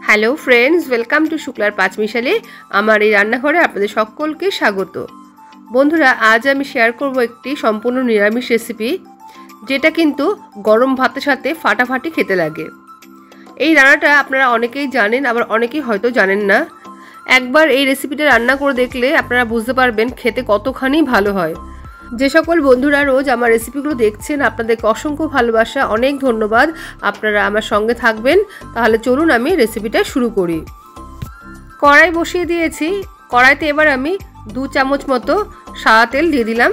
Hello friends, welcome to শুক্লার পাঁচমিশালি। আমার এই রান্নাঘরে আপনাদের সকলকে স্বাগত। বন্ধুরা, আজ আমি শেয়ার করব একটি সম্পূর্ণ নিরামিষ রেসিপি, যেটা কিন্তু গরম ভাতের সাথে ফাটাফাটি খেতে লাগে। এই রান্নাটা আপনারা অনেকেই জানেন, আবার অনেকেই হয়তো জানেন না। একবার এই রেসিপিটা রান্না করে দেখলে আপনারা বুঝতে পারবেন খেতে কতখানি ভালো হয়। যে সকল বন্ধুরা রোজ আমার রেসিপিগুলো দেখছেন, আপনাদেরকে অসংখ্য ভালোবাসা, অনেক ধন্যবাদ। আপনারা আমার সঙ্গে থাকবেন। তাহলে চলুন আমি রেসিপিটা শুরু করি। কড়াই বসিয়ে দিয়েছি। কড়াইতে এবার আমি 2 চামচ মতো সাদা তেল দিয়ে দিলাম।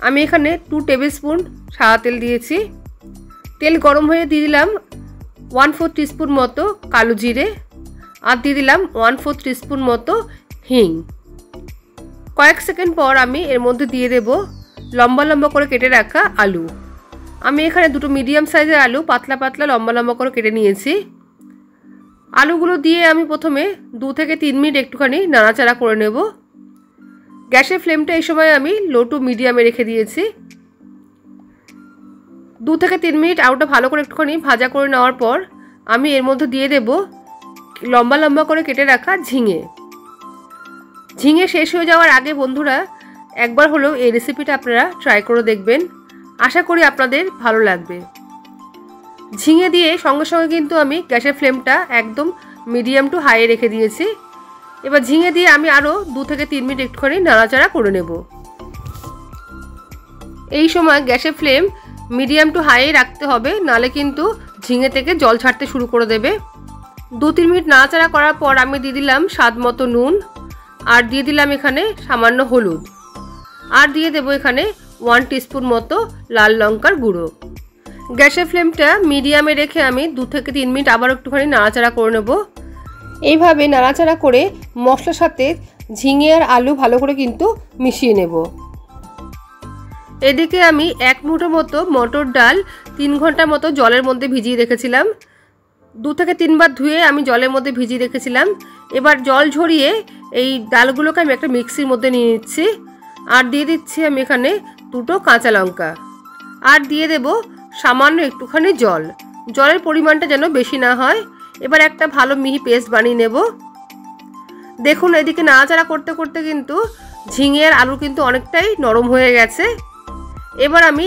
আমি এখানে 2 টেবিল স্পুন সাদা তেল দিয়েছি। তেল গরম হয়ে দিয়ে দিলাম 1/4 টিস্পুন মতো কালো জিরে, আর দিয়ে দিলাম 1/4 টিস্পুন মতো হিং। কয়েক সেকেন্ড পর আমি এর মধ্যে দিয়ে দেব লম্বা লম্বা করে কেটে রাখা আলু। আমি এখানে 2টো মিডিয়াম সাইজের আলু পাতলা পাতলা লম্বা লম্বা করে কেটে নিয়েছি। আলুগুলো দিয়ে আমি প্রথমে 2 থেকে 3 মিনিট একটুখানি নাড়াচাড়া করে নেব। গ্যাসের ফ্লেমটা এই সময় আমি লো টু মিডিয়ামে রেখে দিয়েছি। 2 থেকে 3 মিনিট আলুটা ভালো করে একটুখানি ভাজা করে নেওয়ার পর আমি এর মধ্যে দিয়ে দেব লম্বা লম্বা করে কেটে রাখা ঝিঙে। ঝিঙে শেষ হয়ে যাওয়ার আগে বন্ধুরা একবার হলেও এই রেসিপিটা আপনারা ট্রাই করে দেখবেন। আশা করি আপনাদের ভালো লাগবে। ঝিঙে দিয়ে সঙ্গে সঙ্গে কিন্তু আমি গ্যাসের ফ্লেমটা একদম মিডিয়াম টু হাইয়ে রেখে দিয়েছি। এবার ঝিঙে দিয়ে আমি আরও 2 থেকে 3 মিনিট একটুখানি নাড়াচাড়া করে নেব। এই সময় গ্যাসের ফ্লেম মিডিয়াম টু হাইয়ে রাখতে হবে, নালে কিন্তু ঝিঙে থেকে জল ছাড়তে শুরু করে দেবে। 2-3 মিনিট নাড়াচাড়া করার পর আমি দিয়ে দিলাম স্বাদ মতো নুন, আর দিয়ে দিলাম এখানে সামান্য হলুদ, আর দিয়ে দেবো এখানে 1 টিস্পুন মতো লাল লঙ্কার গুঁড়ো। গ্যাসের ফ্লেমটা মিডিয়ামে রেখে আমি 2 থেকে 3 মিনিট আবার একটুখানি নাড়াচাড়া করে নেব। এইভাবে নাড়াচাড়া করে মশলার সাথে ঝিঙে আর আলু ভালো করে কিন্তু মিশিয়ে নেব। এদিকে আমি 1 মুঠো মতো মটর ডাল 3 ঘন্টা মতো জলের মধ্যে ভিজিয়ে রেখেছিলাম। 2 থেকে 3 বার ধুয়ে আমি জলের মধ্যে ভিজিয়ে রেখেছিলাম। এবার জল ঝরিয়ে এই ডালগুলোকে আমি একটা মিক্সির মধ্যে নিয়ে নিচ্ছি, আর দিয়ে দিচ্ছি আমি এখানে 2টো কাঁচা লঙ্কা, আর দিয়ে দেব সামান্য একটুখানি জল। জলের পরিমাণটা যেন বেশি না হয়। এবার একটা ভালো মিহি পেস্ট বানিয়ে নেব। দেখুন, এদিকে নাড়াচাড়া করতে করতে কিন্তু ঝিঙে আর আলু কিন্তু অনেকটাই নরম হয়ে গেছে। এবার আমি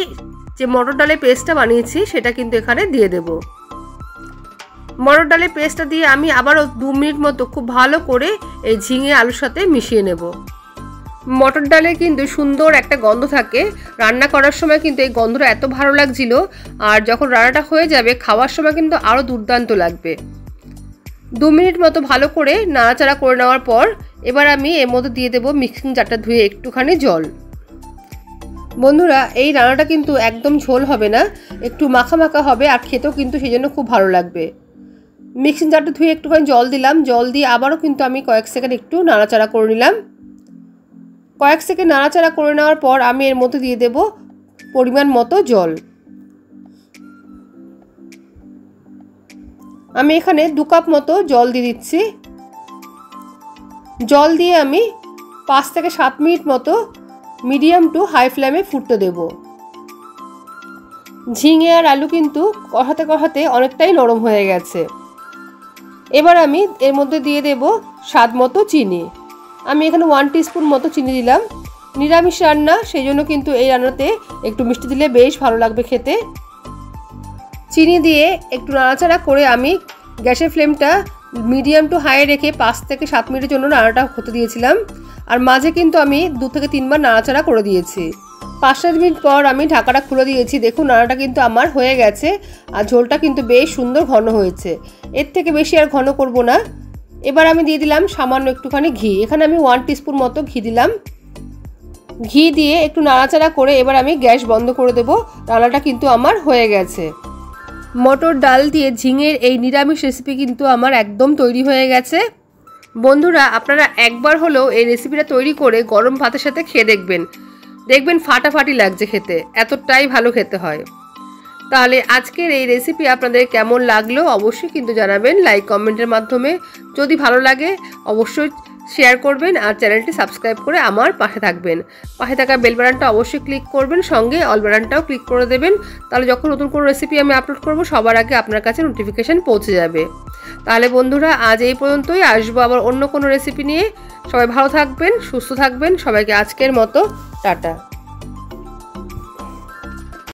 যে মটর ডালের পেস্টটা বানিয়েছি সেটা কিন্তু এখানে দিয়ে দেব। মটর ডালের পেস্টটা দিয়ে আমি আবারও 2 মিনিট মতো খুব ভালো করে এই ঝিঙে আলুর সাথে মিশিয়ে নেব। মটর ডালে কিন্তু সুন্দর একটা গন্ধ থাকে। রান্না করার সময় কিন্তু এই গন্ধটা এত ভালো লাগছিল, আর যখন রান্নাটা হয়ে যাবে খাওয়ার সময় কিন্তু আরও দুর্দান্ত লাগবে। 2 মিনিট মতো ভালো করে নাড়াচাড়া করে নেওয়ার পর এবার আমি এর মধ্যে দিয়ে দেব মিক্সিং জারটা ধুয়ে একটুখানি জল। বন্ধুরা, এই রান্নাটা কিন্তু একদম ঝোল হবে না, একটু মাখা মাখা হবে, আর খেতেও কিন্তু সেই জন্য খুব ভালো লাগবে। মিক্সিং জারটা ধুয়ে একটুখানি জল দিলাম। জল দিয়ে আবারও কিন্তু আমি কয়েক সেকেন্ড একটু নাড়াচাড়া করে নিলাম। কয়েক সেকেন্ড নাড়াচাড়া করে নেওয়ার পর আমি এর মধ্যে দিয়ে দেব পরিমাণ মতো জল। আমি এখানে 2 কাপ মতো জল দিয়ে দিচ্ছি। জল দিয়ে আমি 5 থেকে 7 মিনিট মতো মিডিয়াম টু হাই ফ্লেমে ফুটতে দেব। ঝিঙে আর আলু কিন্তু কষাতে কষাতে অনেকটাই নরম হয়ে গেছে। এবার আমি এর মধ্যে দিয়ে দেব স্বাদ মতো চিনি। আমি এখানে 1 টিস্পুন মতো চিনি দিলাম। নিরামিষ রান্না, সেই জন্য কিন্তু এই রান্নাতে একটু মিষ্টি দিলে বেশ ভালো লাগবে খেতে। চিনি দিয়ে একটু নাড়াচাড়া করে আমি গ্যাসের ফ্লেমটা মিডিয়াম টু হাই রেখে 5 থেকে 7 মিনিটের জন্য রান্নাটা হতে দিয়েছিলাম, আর মাঝে কিন্তু আমি 2 থেকে 3 বার নাড়াচাড়া করে দিয়েছি। 5-7 মিনিট পর আমি ঢাকাটা খুলে দিয়েছি। দেখুন, রান্নাটা কিন্তু আমার হয়ে গেছে, আর ঝোলটা কিন্তু বেশ সুন্দর ঘন হয়েছে। এর থেকে বেশি আর ঘন করব না। এবার আমি দিয়ে দিলাম সামান্য একটুখানি ঘি। এখানে আমি 1 টিস্পুন মতো ঘি দিলাম। ঘি দিয়ে একটু নাড়াচাড়া করে এবার আমি গ্যাস বন্ধ করে দেব। রান্নাটা কিন্তু আমার হয়ে গেছে। মটর ডাল দিয়ে ঝিঙের এই নিরামিষ রেসিপি কিন্তু আমার একদম তৈরি হয়ে গেছে। বন্ধুরা, আপনারা একবার হলেও এই রেসিপিটা তৈরি করে গরম ভাতের সাথে খেয়ে দেখবেন। দেখবেন ফাটাফাটি লাগছে খেতে, এতটাই ভালো খেতে হয়। তাহলে আজকের এই রেসিপি আপনাদের কেমন লাগলো অবশ্যই কিন্তু জানাবেন লাইক কমেন্টের মাধ্যমে। যদি ভালো লাগে অবশ্যই শেয়ার করবেন আর চ্যানেলটি সাবস্ক্রাইব করে আমার পাশে থাকবেন। পাশে থাকা বেল বাটনটা অবশ্যই ক্লিক করবেন, সঙ্গে অল বাটনটাও ক্লিক করে দেবেন। তাহলে যখন নতুন কোনো রেসিপি আমি আপলোড করব সবার আগে আপনার কাছে নোটিফিকেশান পৌঁছে যাবে। তাহলে বন্ধুরা আজ এই পর্যন্তই, আসবো আবার অন্য কোনো রেসিপি নিয়ে। সবাই ভালো থাকবেন, সুস্থ থাকবেন। সবাইকে আজকের মতো টাটা।